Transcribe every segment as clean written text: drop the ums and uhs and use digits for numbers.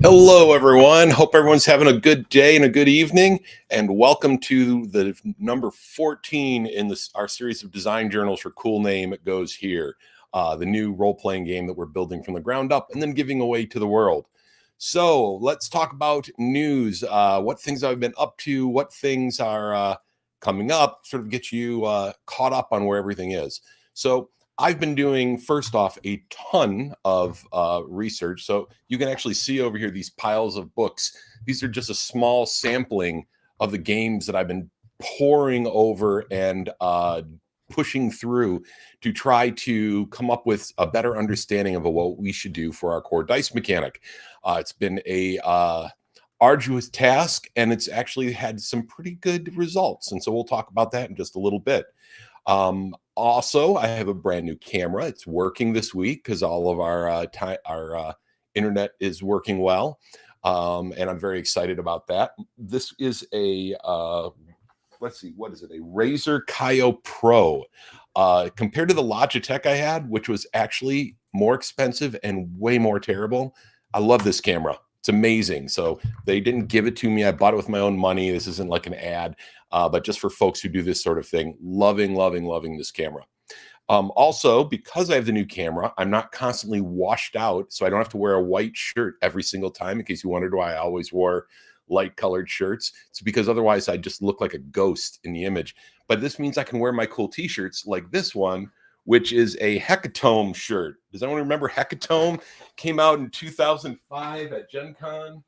Hello, everyone. Hope everyone's having a good day and a good evening. And welcome to the number 14 in our series of design journals for Cool Name It Goes Here, the new role-playing game that we're building from the ground up and then giving away to the world. So let's talk about news, what things I've been up to, what things are coming up, sort of get you caught up on where everything is. So I've been doing, first off, a ton of research. So you can actually see over here these piles of books. These are just a small sampling of the games that I've been poring over and pushing through to try to come up with a better understanding of what we should do for our core dice mechanic. It's been a arduous task, and it's actually had some pretty good results. And so we'll talk about that in just a little bit. Also, I have a brand new camera. It's working this week because all of our internet is working well, and I'm very excited about that. This is a let's see, what is it? A Razer Kaio Pro. Compared to the Logitech I had, which was actually more expensive and way more terrible, I love this camera. It's amazing. So they didn't give it to me. I bought it with my own money. This isn't like an ad, but just for folks who do this sort of thing, loving this camera. Also, because I have the new camera, I'm not constantly washed out, so I don't have to wear a white shirt every single time, in case you wondered why I always wore light colored shirts. It's because otherwise I just look like a ghost in the image. But this means I can wear my cool t-shirts like this one, which is a Hecatome shirt. Does anyone remember Hecatome? Came out in 2005 at Gen Con.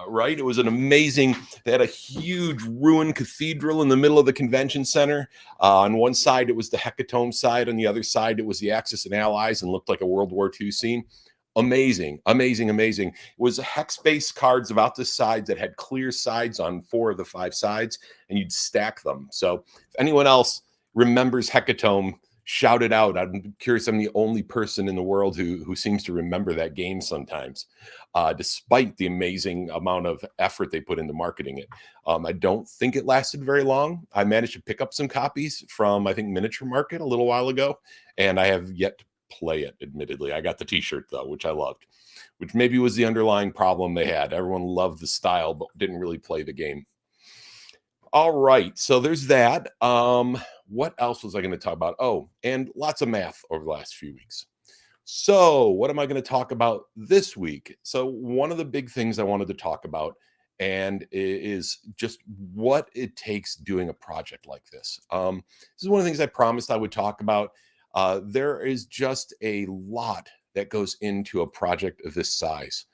Right? It was an amazing, they had a huge ruined cathedral in the middle of the convention center. On one side, it was the Hecatome side. On the other side, it was the Axis and Allies, and looked like a World War II scene. Amazing. It was hex-based cards about this size that had clear sides on 4 of the 5 sides, and you'd stack them. So if anyone else remembers Hecatome, shout it out. I'm curious, I'm the only person in the world who seems to remember that game sometimes, despite the amazing amount of effort they put into marketing it. I don't think it lasted very long. I managed to pick up some copies from, I think, Miniature Market a little while ago, and I have yet to play it, admittedly. I got the t-shirt, though, which I loved, which maybe was the underlying problem they had. Everyone loved the style, but didn't really play the game. All right, so there's that. What else was I going to talk about? Oh, and lots of math over the last few weeks. So what am I going to talk about this week? So one of the big things I wanted to talk about and is just what it takes doing a project like this. This is one of the things I promised I would talk about. There is just a lot that goes into a project of this size.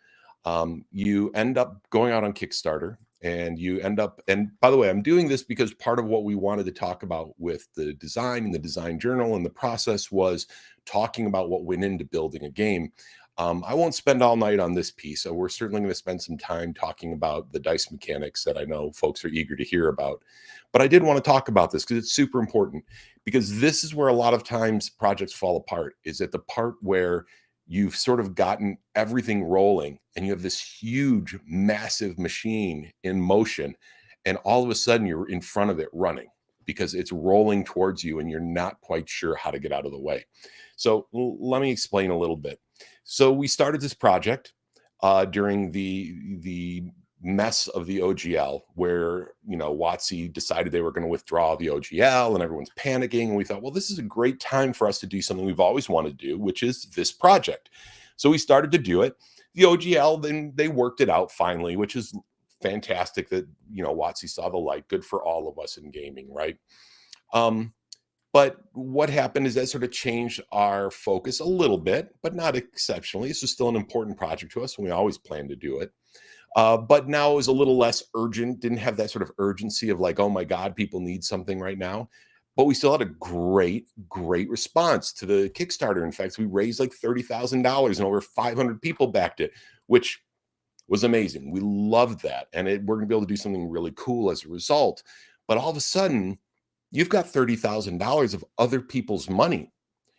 You end up going out on Kickstarter, and you end up, and by the way, I'm doing this because part of what we wanted to talk about with the design and the design journal and the process was talking about what went into building a game. I won't spend all night on this piece, so we're certainly going to spend some time talking about the dice mechanics that I know folks are eager to hear about. But I did want to talk about this because it's super important, because this is where a lot of times projects fall apart, is at the part where you've sort of gotten everything rolling and you have this huge, massive machine in motion, and all of a sudden you're in front of it running because it's rolling towards you and you're not quite sure how to get out of the way. So let me explain a little bit. So we started this project during the mess of the OGL, where, you know, WotC decided they were going to withdraw the OGL and everyone's panicking. And we thought, well, this is a great time for us to do something we've always wanted to do, which is this project. So we started to do it. The OGL, then they worked it out finally, which is fantastic that, you know, WotC saw the light. Good for all of us in gaming, right? But what happened is that sort of changed our focus a little bit, but not exceptionally. This is still an important project to us, and we always plan to do it. But now it was a little less urgent, didn't have that sort of urgency of like, oh my God, people need something right now. But we still had a great response to the Kickstarter. In fact, we raised like $30,000 and over 500 people backed it, which was amazing. We loved that. And we're going to be able to do something really cool as a result. But all of a sudden, you've got $30,000 of other people's money.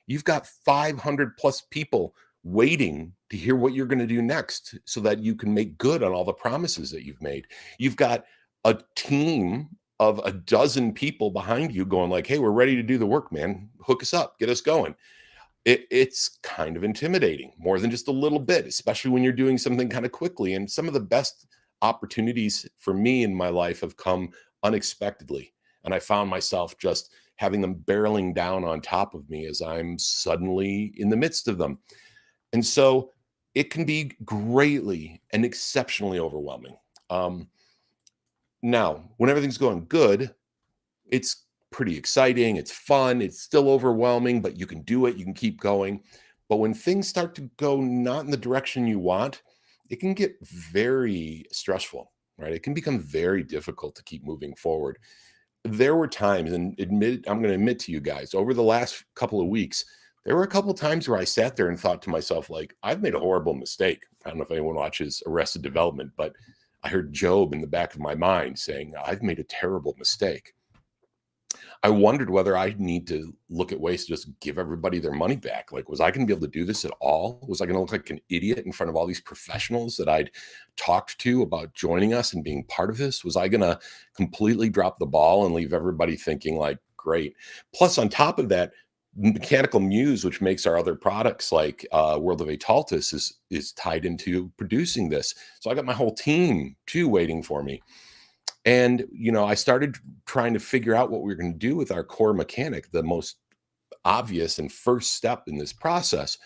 You've got 500 plus people waiting to hear what you're going to do next so that you can make good on all the promises that you've made. You've got a team of a dozen people behind you going like, hey, we're ready to do the work, man. Hook us up, get us going. It's kind of intimidating more than just a little bit, especially when you're doing something kind of quickly. And some of the best opportunities for me in my life have come unexpectedly. And I found myself just having them barreling down on top of me as I'm suddenly in the midst of them. And so it can be greatly and exceptionally overwhelming. Now, when everything's going good, it's pretty exciting. It's fun. It's still overwhelming, but you can do it. You can keep going. But when things start to go not in the direction you want, it can get very stressful, right? It can become very difficult to keep moving forward. There were times, and I'm going to admit to you guys, over the last couple of weeks, there were a couple of times where I sat there and thought to myself, like, I've made a horrible mistake. I don't know if anyone watches Arrested Development, but I heard Job in the back of my mind saying, I've made a terrible mistake. I wondered whether I need to look at ways to just give everybody their money back. Like, was I going to be able to do this at all? Was I going to look like an idiot in front of all these professionals that I'd talked to about joining us and being part of this? Was I going to completely drop the ball and leave everybody thinking like, great? Plus, on top of that, Mechanical Muse, which makes our other products like World of Ataltis, is tied into producing this. So I got my whole team too waiting for me. And, I started trying to figure out what we were going to do with our core mechanic, the most obvious and first step in this process.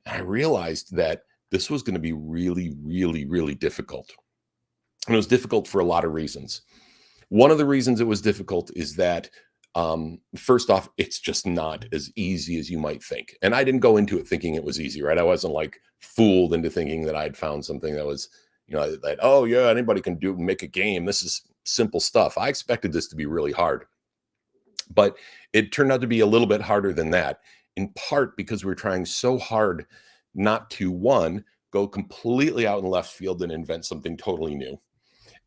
And I realized that this was going to be really, really, really difficult. And it was difficult for a lot of reasons. One of the reasons it was difficult is that, first off, it's just not as easy as you might think. And I didn't go into it thinking it was easy, right? I wasn't like fooled into thinking that I'd found something that was, that, oh yeah, anybody can make a game. This is simple stuff. I expected this to be really hard, but it turned out to be a little bit harder than that, in part because we're trying so hard not to, one, go completely out in left field and invent something totally new.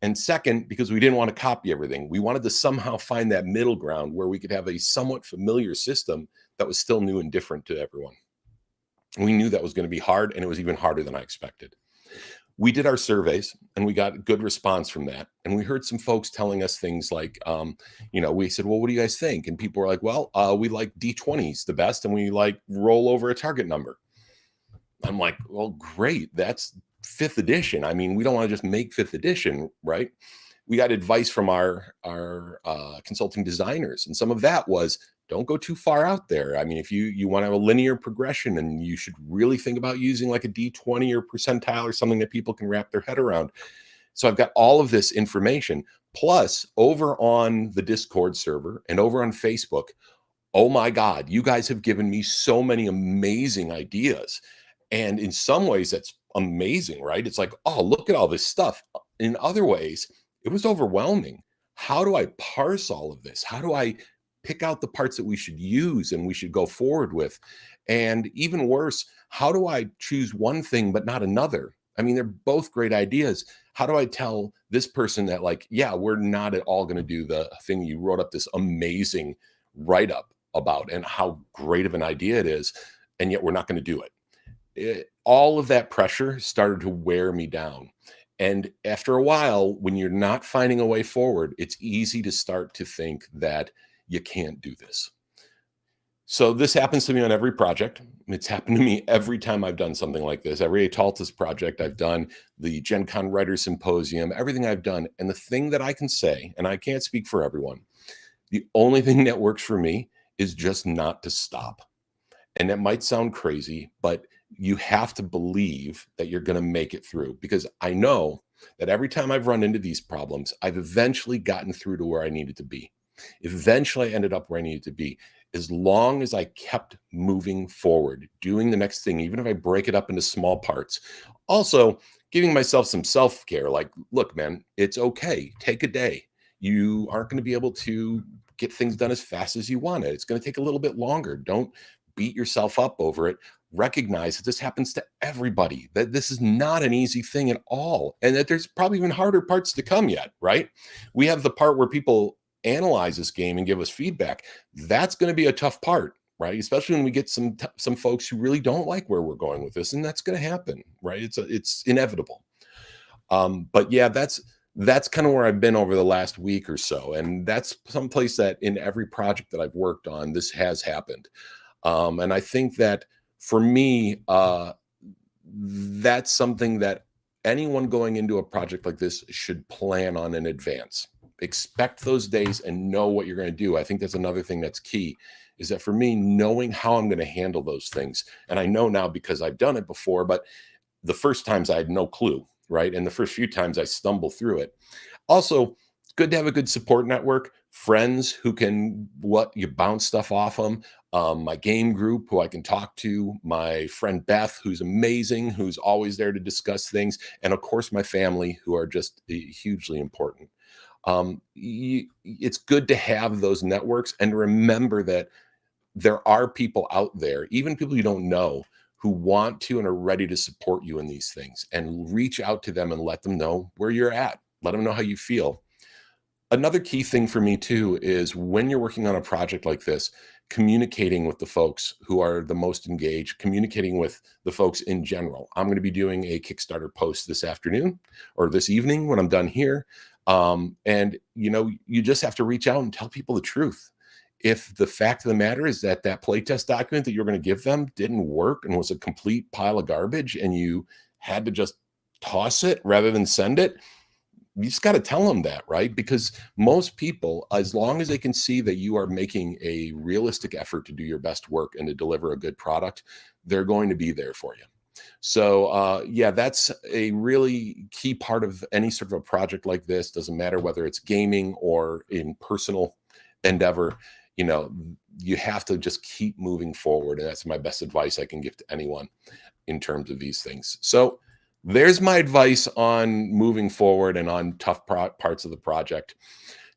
And second, because we didn't want to copy everything. We wanted to somehow find that middle ground where we could have a somewhat familiar system that was still new and different to everyone. We knew that was going to be hard, and it was even harder than I expected. We did our surveys and we got good response from that. And we heard some folks telling us things like, we said, well, what do you guys think? And people were like, well, we like D20s the best, and we like roll over a target number. I'm like, well, great. That's 5th edition. I mean, we don't want to just make 5th edition, right? We got advice from our consulting designers. And some of that was, don't go too far out there. I mean, if you want to have a linear progression, and you should really think about using like a D20 or percentile or something that people can wrap their head around. So I've got all of this information. Plus, over on the Discord server and over on Facebook, oh my God, you guys have given me so many amazing ideas. And in some ways, that's amazing, right? It's like, oh, look at all this stuff. In other ways, it was overwhelming. How do I parse all of this? How do I pick out the parts that we should use and we should go forward with? And even worse, how do I choose one thing but not another? I mean, they're both great ideas. How do I tell this person that, like, yeah, we're not at all going to do the thing you wrote up this amazing write-up about and how great of an idea it is, and yet we're not going to do it? All of that pressure started to wear me down. And after a while, when you're not finding a way forward, it's easy to start to think that you can't do this. So this happens to me on every project. It's happened to me every time I've done something like this. Every Ataltis project I've done, the Gen Con Writers Symposium, everything I've done. And the thing that I can say, and I can't speak for everyone, the only thing that works for me is just not to stop. And that might sound crazy, but you have to believe that you're going to make it through, because I know that every time I've run into these problems, I've eventually gotten through to where I needed to be. Eventually I ended up where I needed to be, as long as I kept moving forward, doing the next thing, even if I break it up into small parts. Also, giving myself some self-care, like, look, man, it's okay. Take a day. You aren't going to be able to get things done as fast as you want it. It's going to take a little bit longer. Don't beat yourself up over it. Recognize that this happens to everybody, that this is not an easy thing at all, and that there's probably even harder parts to come yet, right? We have the part where people analyze this game and give us feedback. That's going to be a tough part. right? Especially when we get some folks who really don't like where we're going with this, and that's going to happen, right? It's inevitable. But yeah, that's kind of where I've been over the last week or so, and that's someplace that in every project that I've worked on, this has happened. And I think that for me, that's something that anyone going into a project like this should plan on in advance. Expect those days and know what you're going to do. I think that's another thing that's key, is that for me, knowing how I'm going to handle those things. And I know now because I've done it before, but the first times I had no clue, right? And the first few times I stumble through it. Also, good to have a good support network, friends who can what you bounce stuff off them. My game group who I can talk to, my friend Beth, who's amazing, who's always there to discuss things, and of course my family, who are just hugely important. It's good to have those networks and remember that there are people out there, even people you don't know, who want to and are ready to support you in these things, and reach out to them and let them know where you're at. Let them know how you feel. Another key thing for me too is when you're working on a project like this, communicating with the folks who are the most engaged, communicating with the folks in general. I'm going to be doing a Kickstarter post this afternoon or this evening when I'm done here. And you just have to reach out and tell people the truth. If the fact of the matter is that playtest document that you're going to give them didn't work and was a complete pile of garbage and you had to just toss it rather than send it, you just got to tell them that, right? Because most people, as long as they can see that you are making a realistic effort to do your best work and to deliver a good product, they're going to be there for you. So yeah, that's a really key part of any sort of a project like this. Doesn't matter whether it's gaming or in personal endeavor, you have to just keep moving forward. And that's my best advice I can give to anyone in terms of these things. So there's my advice on moving forward and on tough parts of the project.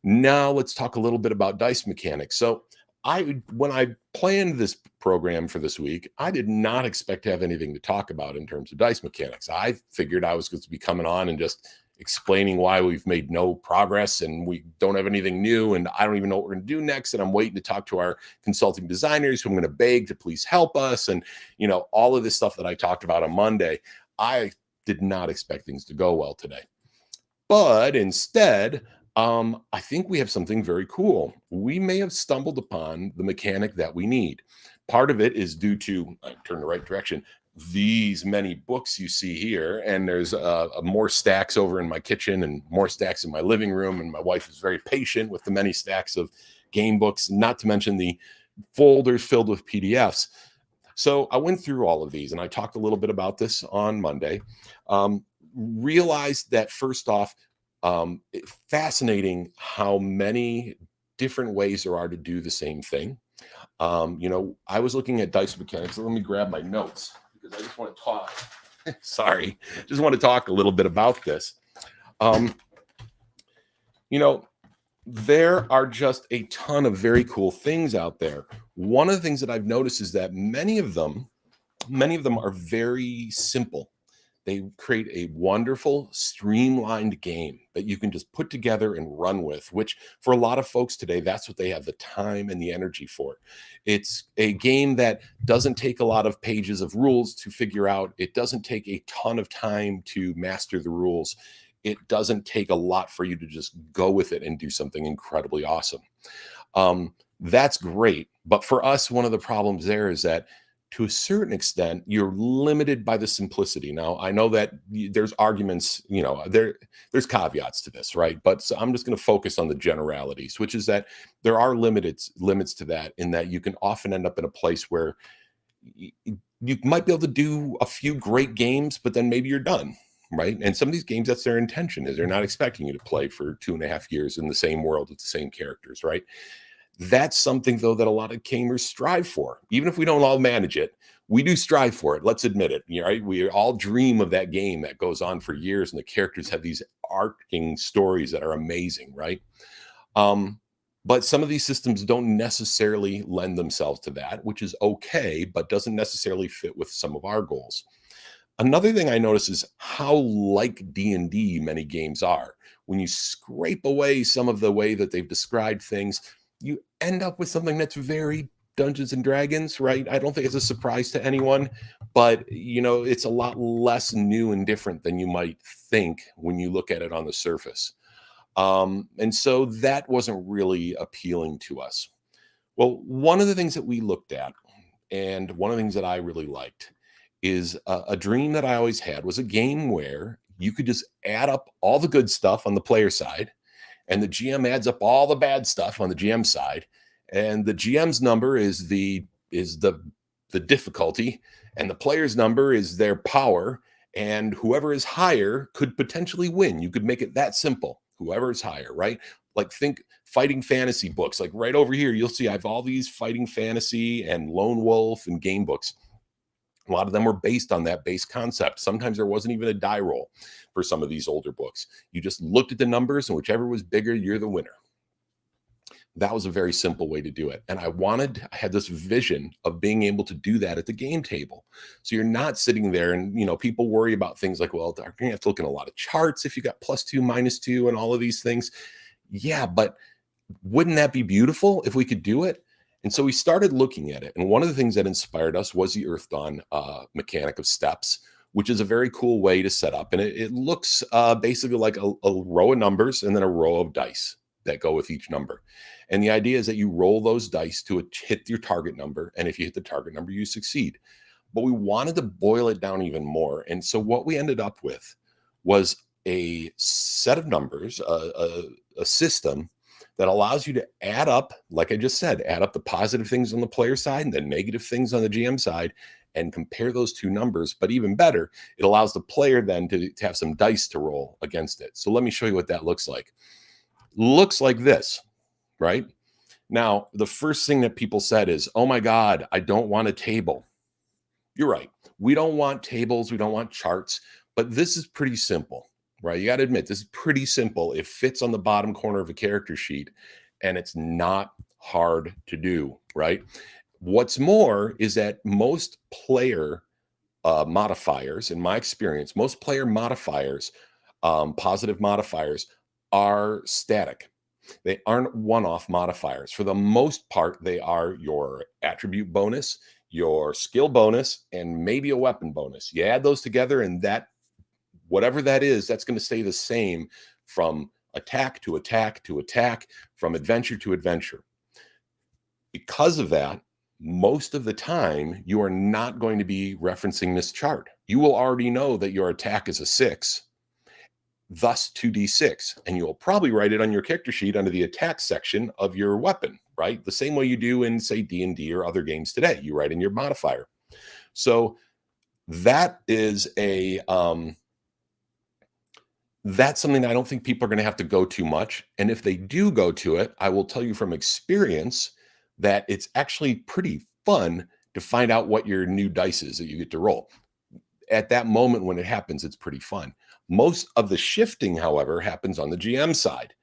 Now let's talk a little bit about dice mechanics. So when I planned this program for this week, I did not expect to have anything to talk about in terms of dice mechanics. I figured I was going to be coming on and just explaining why we've made no progress and we don't have anything new and I don't even know what we're going to do next, and I'm waiting to talk to our consulting designers who I'm going to beg to please help us, and all of this stuff that I talked about on Monday. I did not expect things to go well today. But instead, I think we have something very cool. We may have stumbled upon the mechanic that we need. Part of it is due to, I turn the right direction, these many books you see here. And there's more stacks over in my kitchen and more stacks in my living room. And my wife is very patient with the many stacks of game books, not to mention the folders filled with PDFs. So I went through all of these and I talked a little bit about this on Monday. Realized that first off, fascinating how many different ways there are to do the same thing. I was looking at dice mechanics. So let me grab my notes because I just want to talk. Sorry, just want to talk a little bit about this. There are just a ton of very cool things out there. One of the things that I've noticed is that many of them are very simple. They create a wonderful, streamlined game that you can just put together and run with, which for a lot of folks today, that's what they have the time and the energy for. It's a game that doesn't take a lot of pages of rules to figure out. It doesn't take a ton of time to master the rules. It doesn't take a lot for you to just go with it and do something incredibly awesome. That's great. But for us, one of the problems there is that to a certain extent, you're limited by the simplicity. Now, I know that there's arguments, there's caveats to this, right? But so I'm just going to focus on the generalities, which is that there are limits to that, in that you can often end up in a place where you might be able to do a few great games, but then maybe you're done, right? And some of these games, that's their intention, is they're not expecting you to play for 2.5 years in the same world with the same characters, right? That's something, though, that a lot of gamers strive for. Even if we don't all manage it, we do strive for it. Let's admit it. Right? We all dream of that game that goes on for years, and the characters have these arcing stories that are amazing, right? But some of these systems don't necessarily lend themselves to that, which is okay, but doesn't necessarily fit with some of our goals. Another thing I notice is how like D&D many games are. When you scrape away some of the way that they've described things, you end up with something that's very Dungeons and Dragons, right? I don't think it's a surprise to anyone, but it's a lot less new and different than you might think when you look at it on the surface. And so that wasn't really appealing to us. Well, one of the things that we looked at, and one of the things that I really liked, is a dream that I always had was a game where you could just add up all the good stuff on the player side, and the GM adds up all the bad stuff on the GM side, and the GM's number is the difficulty, and the player's number is their power, and whoever is higher could potentially win. You could make it that simple. Whoever is higher, right? Like think fighting fantasy books. Like right over here, you'll see I have all these fighting fantasy and lone wolf and game books. A lot of them were based on that base concept. Sometimes there wasn't even a die roll for some of these older books. You just looked at the numbers, and whichever was bigger, you're the winner. That was a very simple way to do it. And I had this vision of being able to do that at the game table. So you're not sitting there and, people worry about things like, well, you're going to have to look at a lot of charts if you got +2, -2, and all of these things. Yeah, but wouldn't that be beautiful if we could do it? And so we started looking at it. And one of the things that inspired us was the Earth Dawn mechanic of steps, which is a very cool way to set up. And it looks basically like a row of numbers and then a row of dice that go with each number. And the idea is that you roll those dice to hit your target number. And if you hit the target number, you succeed. But we wanted to boil it down even more. And so what we ended up with was a set of numbers, a system that allows you to add up, like I just said, add up the positive things on the player side and the negative things on the GM side and compare those two numbers. But even better, it allows the player then to have some dice to roll against it. So let me show you what that looks like. Looks like this, right? Now, the first thing that people said is, oh my God, I don't want a table. You're right. We don't want tables. We don't want charts, but this is pretty simple, right? You got to admit, this is pretty simple. It fits on the bottom corner of a character sheet, and it's not hard to do, right? What's more is that most player modifiers, in my experience, most player modifiers, positive modifiers, are static. They aren't one-off modifiers. For the most part, they are your attribute bonus, your skill bonus, and maybe a weapon bonus. You add those together, and that, whatever that is, that's going to stay the same from attack to attack to attack, from adventure to adventure. Because of that, most of the time, you are not going to be referencing this chart. You will already know that your attack is a 6, thus 2d6, and you'll probably write it on your character sheet under the attack section of your weapon, right? The same way you do in, say, D&D or other games today. You write in your modifier. So that is that's something that I don't think people are going to have to go too much. And if they do go to it, I will tell you from experience that it's actually pretty fun to find out what your new dice is that you get to roll. At that moment when it happens, it's pretty fun. Most of the shifting, however, happens on the GM side.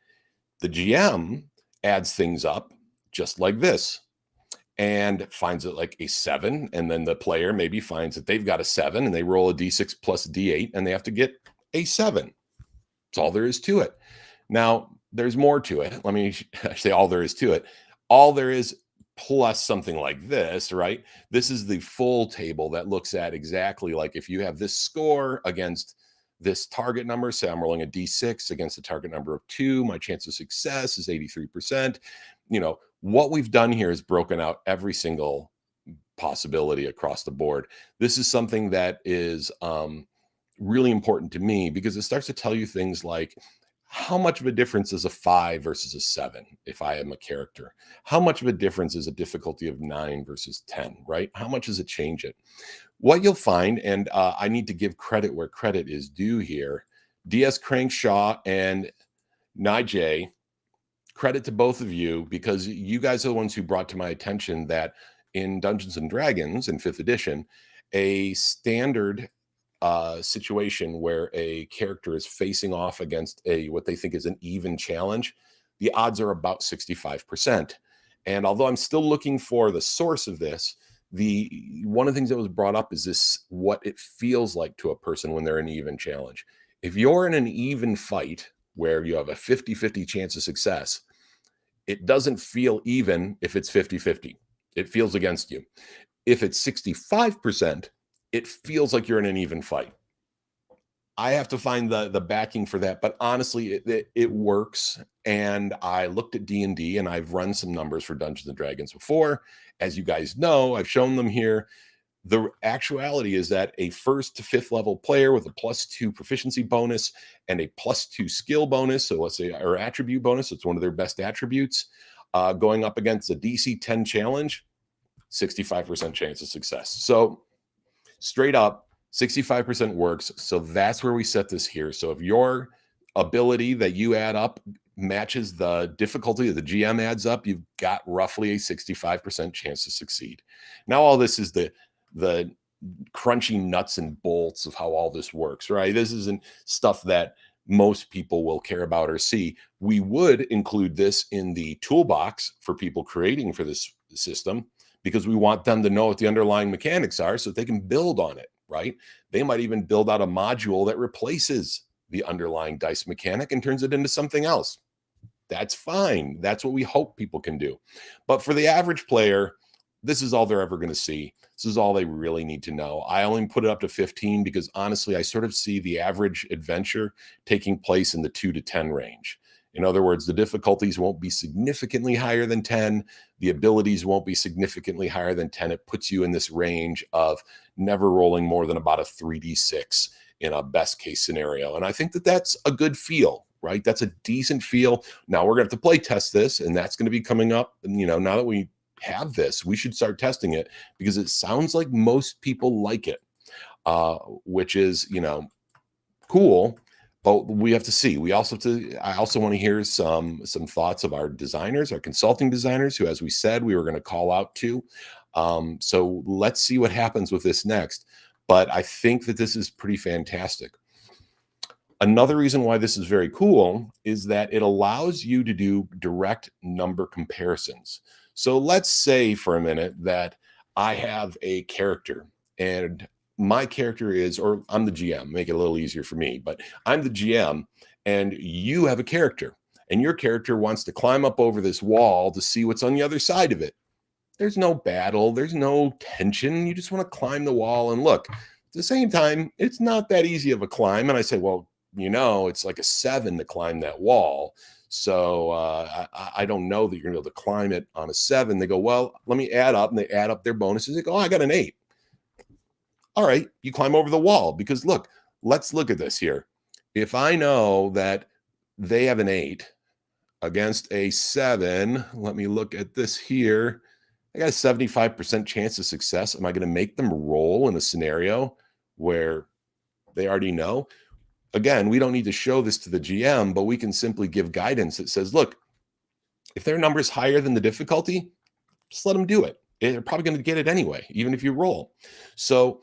The GM adds things up just like this and finds it like a 7. And then the player maybe finds that they've got a 7 and they roll a d6 plus d8 and they have to get a 7. That's all there is to it. Now, there's more to it. Let me say all there is to it. All there is plus something like this, right? This is the full table that looks at exactly like if you have this score against this target number, say I'm rolling a d6 against a target number of 2, my chance of success is 83%. What we've done here is broken out every single possibility across the board. This is something that is really important to me because it starts to tell you things like how much of a difference is a 5 versus a 7 if I am a character? How much of a difference is a difficulty of 9 versus 10, right? How much does it change it? What you'll find, and I need to give credit where credit is due here, DS Crankshaw and Nijay, credit to both of you because you guys are the ones who brought to my attention that in Dungeons and Dragons in 5th edition, a standard situation where a character is facing off against what they think is an even challenge, the odds are about 65%. And although I'm still looking for the source of this, one of the things that was brought up is this, what it feels like to a person when they're in an even challenge. If you're in an even fight where you have a 50-50 chance of success, it doesn't feel even if it's 50-50. It feels against you. If it's 65%, it feels like you're in an even fight. I have to find the backing for that, but honestly, it works. And I looked at D&D, and I've run some numbers for Dungeons and Dragons before. As you guys know, I've shown them here. The actuality is that a first to fifth level player with a +2 proficiency bonus and a +2 skill bonus, so let's say or attribute bonus, it's one of their best attributes, going up against a DC 10 challenge, 65% chance of success. So straight up, 65% works. So that's where we set this here. So if your ability that you add up matches the difficulty that the GM adds up, you've got roughly a 65% chance to succeed. Now, all this is the crunchy nuts and bolts of how all this works, right? This isn't stuff that most people will care about or see. We would include this in the toolbox for people creating for this system because we want them to know what the underlying mechanics are so that they can build on it, right? They might even build out a module that replaces the underlying dice mechanic and turns it into something else. That's fine. That's what we hope people can do. But for the average player, this is all they're ever going to see. This is all they really need to know. I only put it up to 15 because honestly, I sort of see the average adventure taking place in the 2 to 10 range. In other words, the difficulties won't be significantly higher than 10. The abilities won't be significantly higher than 10. It puts you in this range of never rolling more than about a 3d6 in a best case scenario. And I think that that's a good feel, right? That's a decent feel. Now we're going to have to play test this, and that's going to be coming up. And, now that we have this, we should start testing it because it sounds like most people like it, which is, cool. But we have to see. I also want to hear some thoughts of our designers, our consulting designers, who, as we said, we were going to call out to. So let's see what happens with this next. But I think that this is pretty fantastic. Another reason why this is very cool is that it allows you to do direct number comparisons. So let's say for a minute that I have a character and my character is, or I'm the GM, make it a little easier for me, but I'm the GM and you have a character and your character wants to climb up over this wall to see what's on the other side of it. There's no battle. There's no tension. You just want to climb the wall and look. At the same time, it's not that easy of a climb. And I say, well, it's like a 7 to climb that wall. So I don't know that you're going to be able to climb it on a 7. They go, well, let me add up. And they add up their bonuses. They go, oh, I got an 8. All right, you climb over the wall because look, let's look at this here. If I know that they have an 8 against a 7, let me look at this here. I got a 75% chance of success. Am I going to make them roll in a scenario where they already know? Again, we don't need to show this to the GM, but we can simply give guidance that says, look, if their number is higher than the difficulty, just let them do it. They're probably going to get it anyway, even if you roll. So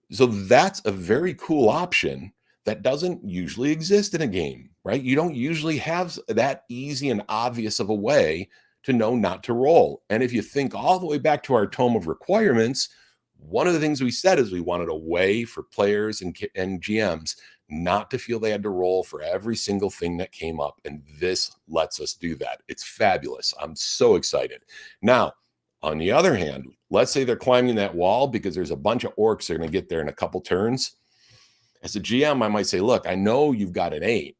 that's a very cool option that doesn't usually exist in a game, right? You don't usually have that easy and obvious of a way to know not to roll. And if you think all the way back to our tome of requirements, one of the things we said is we wanted a way for players and GMs not to feel they had to roll for every single thing that came up. And this lets us do that. It's fabulous. I'm so excited. Now, on the other hand, let's say they're climbing that wall because there's a bunch of orcs that are going to get there in a couple turns. As a GM, I might say, look, I know you've got an 8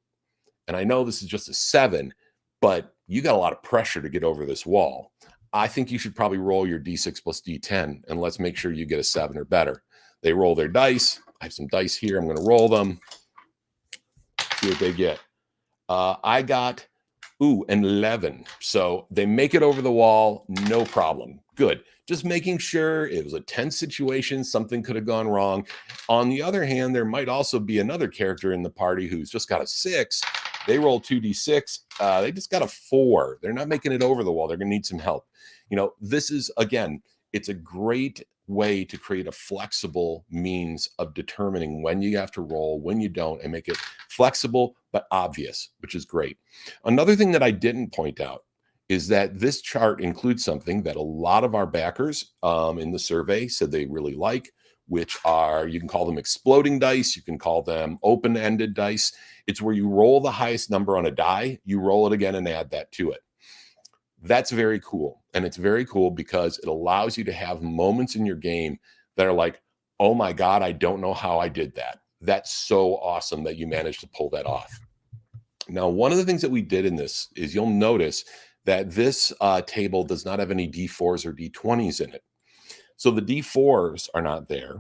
and I know this is just a 7, but you got a lot of pressure to get over this wall. I think you should probably roll your D6 plus D10 and let's make sure you get a 7 or better. They roll their dice. I have some dice here. I'm going to roll them. See what they get. I got an 11. So they make it over the wall. No problem. Good. Just making sure it was a tense situation. Something could have gone wrong. On the other hand, there might also be another character in the party who's just got a 6. They roll 2d6. They just got a 4. They're not making it over the wall. They're going to need some help. This is, again, it's a great way to create a flexible means of determining when you have to roll, when you don't, and make it flexible but obvious, which is great. Another thing that I didn't point out is that this chart includes something that a lot of our backers in the survey said they really like, which are, you can call them exploding dice, you can call them open-ended dice. It's where you roll the highest number on a die, you roll it again and add that to it. That's very cool. And it's very cool because it allows you to have moments in your game that are like, oh my God, I don't know how I did that. That's so awesome that you managed to pull that off. Now, one of the things that we did in this is you'll notice that this table does not have any D4s or D20s in it. So the D4s are not there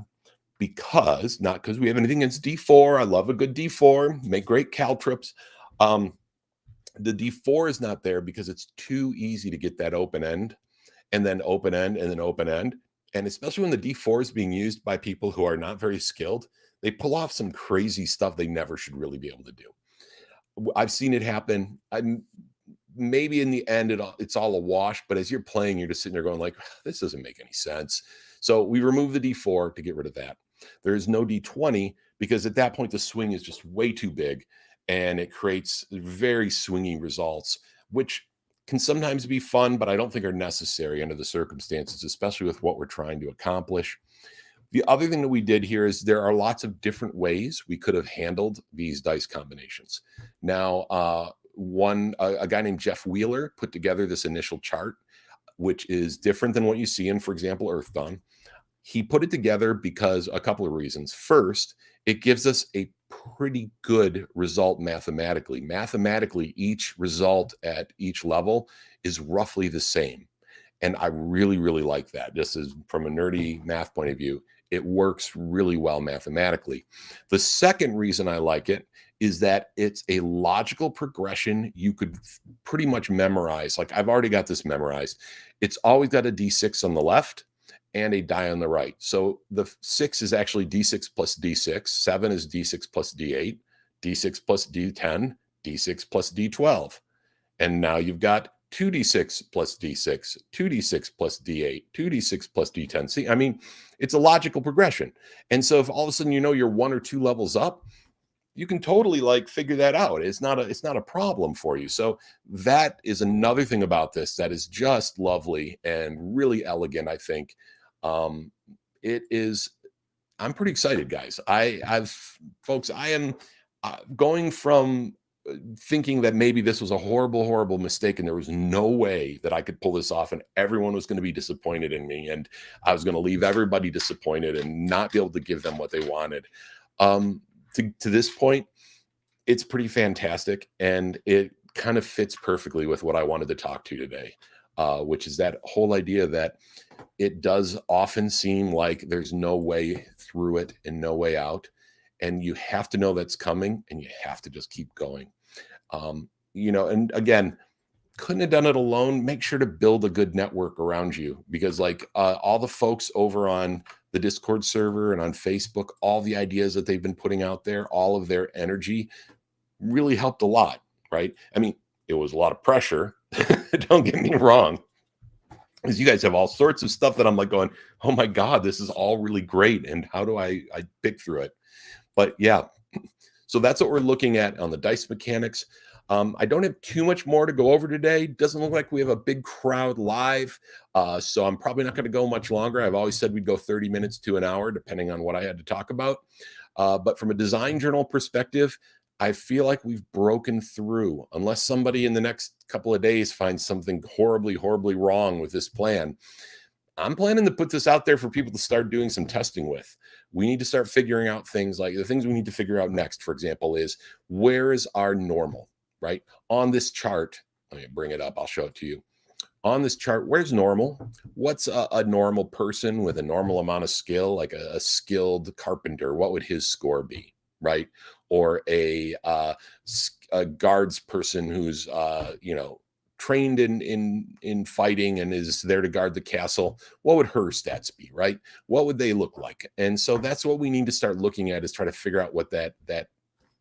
because, not because we have anything against D4. I love a good D4, make great caltrips. The D4 is not there because it's too easy to get that open end and then open end and then open end. And especially when the D4 is being used by people who are not very skilled, they pull off some crazy stuff they never should really be able to do. I've seen it happen. I'm maybe in the end it's all a wash, but as you're playing, you're just sitting there going like, this doesn't make any sense. So we remove the D4 to get rid of that. There is no D20 because at that point the swing is just way too big and it creates very swingy results, which can sometimes be fun, but I don't think are necessary under the circumstances, especially with what we're trying to accomplish. The other thing that we did here is there are lots of different ways we could have handled these dice combinations. Now, a guy named Jeff Wheeler put together this initial chart, which is different than what you see in, for example, Earth Dawn. He put it together because a couple of reasons. First, it gives us a pretty good result mathematically. Mathematically, each result at each level is roughly the same. And I really, really like that. Just as from a nerdy math point of view, it works really well mathematically. The second reason I like it is that it's a logical progression you could pretty much memorize. Like I've already got this memorized. It's always got a D6 on the left and a die on the right. So the 6 is actually D6 plus D6. 7 is D6 plus D8, D6 plus D10, D6 plus D12. And now you've got 2d6 plus d6, 2d6 plus d8, 2d6 plus d10. See, I mean, it's a logical progression. And so if all of a sudden you know you're 1 or 2 levels up, you can totally like figure that out. It's not a problem for you. So that is another thing about this that is just lovely and really elegant, I think. It is, I'm pretty excited, guys. I am going from thinking that maybe this was a horrible, horrible mistake and there was no way that I could pull this off and everyone was going to be disappointed in me and I was going to leave everybody disappointed and not be able to give them what they wanted. To this point, it's pretty fantastic and it kind of fits perfectly with what I wanted to talk to today, which is that whole idea that it does often seem like there's no way through it and no way out. And you have to know that's coming and you have to just keep going. And again, couldn't have done it alone. Make sure to build a good network around you because like all the folks over on the Discord server and on Facebook, all the ideas that they've been putting out there, all of their energy really helped a lot, right? I mean, it was a lot of pressure. Don't get me wrong. Because you guys have all sorts of stuff that I'm like going, oh my God, this is all really great. And how do I pick through it? But yeah, so that's what we're looking at on the dice mechanics. I don't have too much more to go over today. Doesn't look like we have a big crowd live. So I'm probably not going to go much longer. I've always said we'd go 30 minutes to an hour, depending on what I had to talk about. But from a design journal perspective, I feel like we've broken through. Unless somebody in the next couple of days finds something horribly, horribly wrong with this plan, I'm planning to put this out there for people to start doing some testing with. We need to start figuring out things like the things we need to figure out next, for example, is where is our normal, right? On this chart, let me bring it up. I'll show it to you. On this chart, where's normal? What's a normal person with a normal amount of skill, like a skilled carpenter? What would his score be, right? Or a guards person who's, trained in fighting and is there to guard the castle, what would her stats be, right? What would they look like? And so that's what we need to start looking at, is try to figure out what that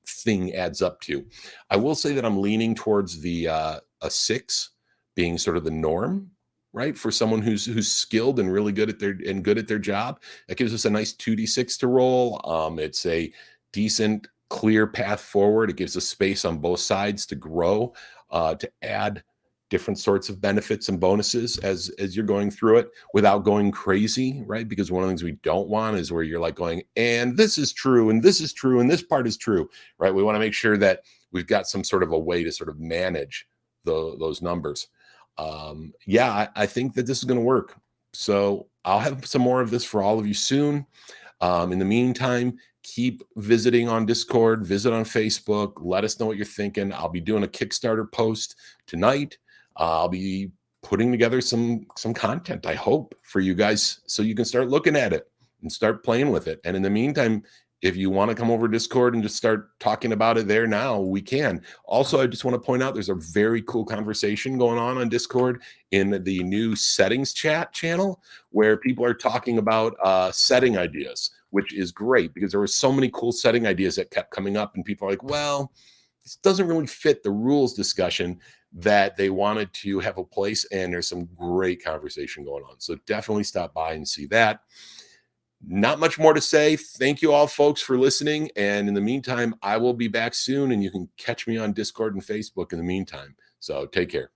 thing adds up to. I will say that I'm leaning towards the a 6 being sort of the norm, right? For someone who's skilled and really good at their job. That gives us a nice 2d6 to roll. It's a decent, clear path forward. It gives us space on both sides to grow, to add different sorts of benefits and bonuses as you're going through it without going crazy, right? Because one of the things we don't want is where you're like going, and this is true, and this is true, and this part is true, right? We want to make sure that we've got some sort of a way to sort of manage those numbers. Yeah, I think that this is going to work. So I'll have some more of this for all of you soon. In the meantime, keep visiting on Discord, visit on Facebook, let us know what you're thinking. I'll be doing a Kickstarter post tonight. I'll be putting together some content, I hope, for you guys so you can start looking at it and start playing with it. And in the meantime, if you want to come over Discord and just start talking about it there now, we can. Also, I just want to point out there's a very cool conversation going on Discord in the new settings chat channel where people are talking about setting ideas, which is great because there were so many cool setting ideas that kept coming up, and people are like, well, this doesn't really fit the rules discussion that they wanted to have a place. And there's some great conversation going on. So definitely stop by and see that. Not much more to say. Thank you all, folks, for listening. And in the meantime, I will be back soon, and you can catch me on Discord and Facebook in the meantime. So take care.